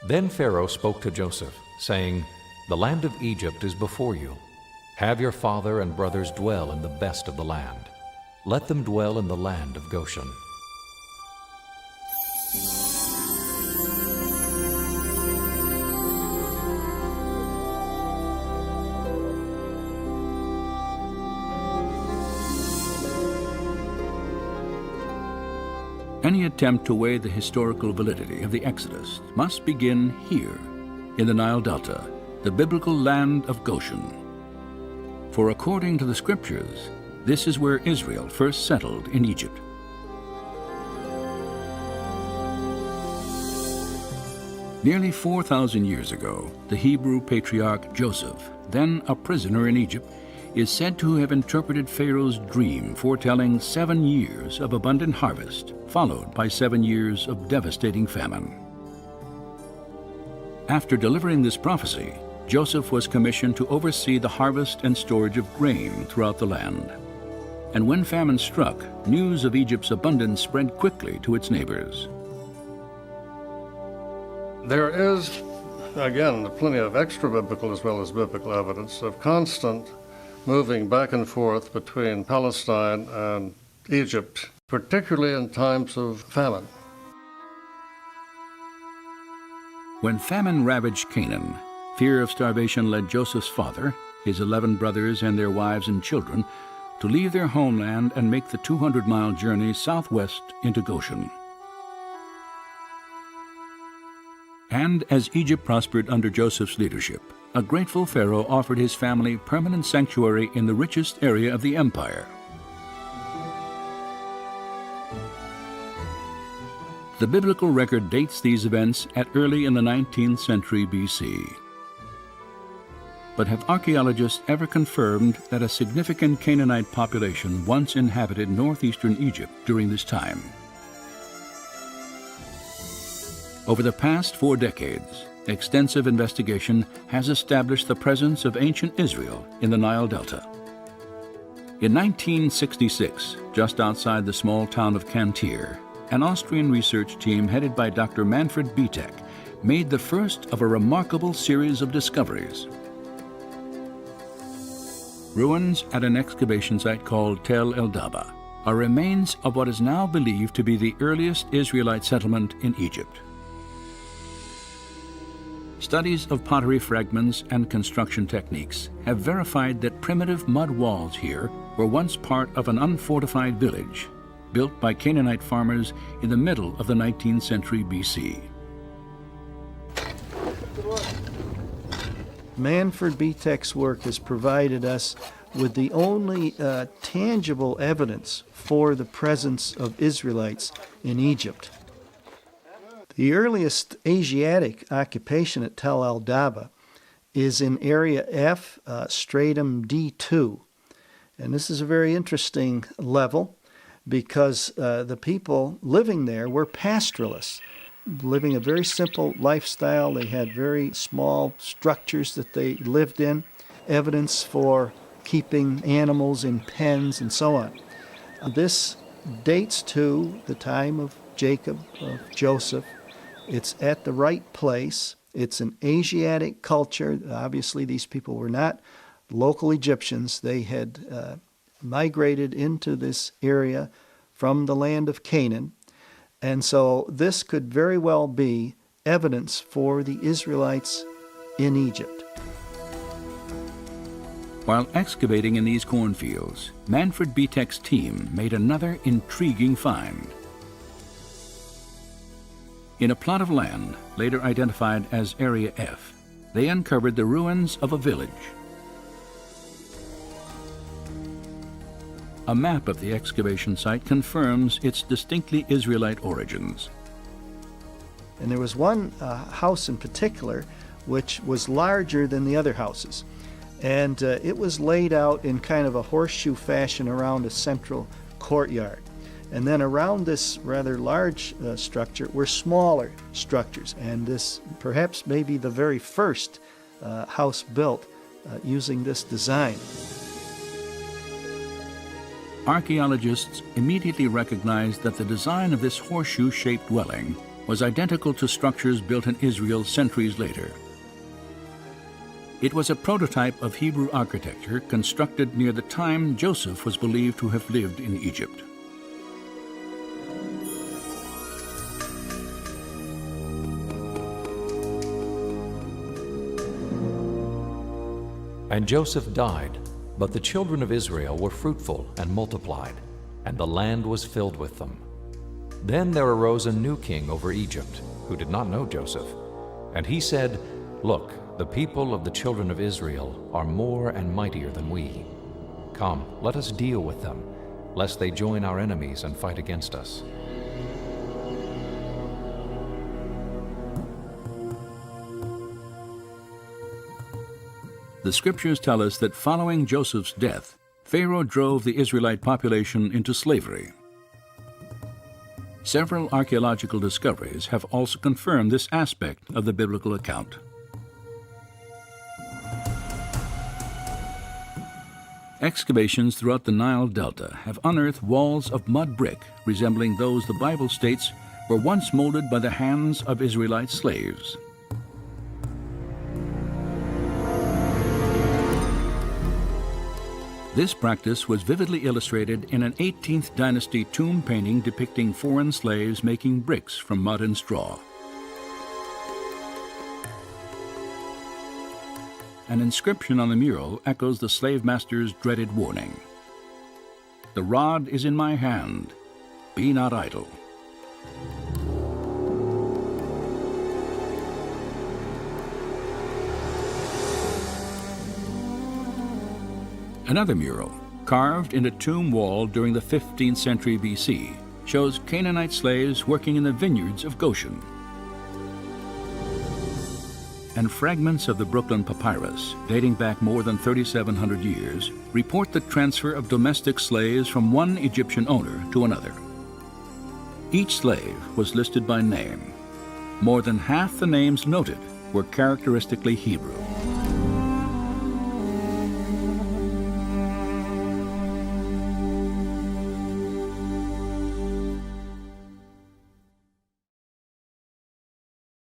Then Pharaoh spoke to Joseph, saying, "The land of Egypt is before you. Have your father and brothers dwell in the best of the land. Let them dwell in the land of Goshen." Any attempt to weigh the historical validity of the Exodus must begin here, in the Nile Delta, the biblical land of Goshen. For according to the Scriptures, this is where Israel first settled in Egypt. Nearly 4,000 years ago, the Hebrew patriarch Joseph, then a prisoner in Egypt, is said to have interpreted Pharaoh's dream foretelling 7 years of abundant harvest, followed by 7 years of devastating famine. After delivering this prophecy, Joseph was commissioned to oversee the harvest and storage of grain throughout the land. And when famine struck, news of Egypt's abundance spread quickly to its neighbors. There is, again, plenty of extra-biblical as well as biblical evidence of constant moving back and forth between Palestine and Egypt, particularly in times of famine. When famine ravaged Canaan, fear of starvation led Joseph's father, his 11 brothers and their wives and children, to leave their homeland and make the 200-mile journey southwest into Goshen. And as Egypt prospered under Joseph's leadership, a grateful Pharaoh offered his family permanent sanctuary in the richest area of the empire. The biblical record dates these events at early in the 19th century BC. But have archaeologists ever confirmed that a significant Canaanite population once inhabited northeastern Egypt during this time? Over the past 4 decades, extensive investigation has established the presence of ancient Israel in the Nile Delta. In 1966, just outside the small town of Cantir, an Austrian research team headed by Dr. Manfred Bietek made the first of a remarkable series of discoveries. Ruins at an excavation site called Tel El Daba are remains of what is now believed to be the earliest Israelite settlement in Egypt. Studies of pottery fragments and construction techniques have verified that primitive mud walls here were once part of an unfortified village built by Canaanite farmers in the middle of the 19th century BC. Manfred Bietek's work has provided us with the only tangible evidence for the presence of Israelites in Egypt. The earliest Asiatic occupation at Tel El Daba is in Area F, Stratum D2. And this is a very interesting level because the people living there were pastoralists, living a very simple lifestyle. They had very small structures that they lived in, evidence for keeping animals in pens and so on. This dates to the time of Jacob, of Joseph. It's at the right place. It's an Asiatic culture. Obviously, these people were not local Egyptians. They had migrated into this area from the land of Canaan. And so this could very well be evidence for the Israelites in Egypt. While excavating in these cornfields, Manfred Bietek's team made another intriguing find. In a plot of land, later identified as Area F, they uncovered the ruins of a village. A map of the excavation site confirms its distinctly Israelite origins. And there was one house in particular which was larger than the other houses. And it was laid out in kind of a horseshoe fashion around a central courtyard. And then around this rather large structure were smaller structures. And this perhaps may be the very first house built using this design. Archaeologists immediately recognized that the design of this horseshoe-shaped dwelling was identical to structures built in Israel centuries later. It was a prototype of Hebrew architecture constructed near the time Joseph was believed to have lived in Egypt. And Joseph died, but the children of Israel were fruitful and multiplied, and the land was filled with them. Then there arose a new king over Egypt, who did not know Joseph. And he said, "Look, the people of the children of Israel are more and mightier than we. Come, let us deal with them, lest they join our enemies and fight against us." The scriptures tell us that following Joseph's death, Pharaoh drove the Israelite population into slavery. Several archaeological discoveries have also confirmed this aspect of the biblical account. Excavations throughout the Nile Delta have unearthed walls of mud brick resembling those the Bible states were once molded by the hands of Israelite slaves. This practice was vividly illustrated in an 18th dynasty tomb painting depicting foreign slaves making bricks from mud and straw. An inscription on the mural echoes the slave master's dreaded warning. "The rod is in my hand, be not idle." Another mural, carved in a tomb wall during the 15th century BC, shows Canaanite slaves working in the vineyards of Goshen. And fragments of the Brooklyn Papyrus, dating back more than 3,700 years, report the transfer of domestic slaves from one Egyptian owner to another. Each slave was listed by name. More than half the names noted were characteristically Hebrew.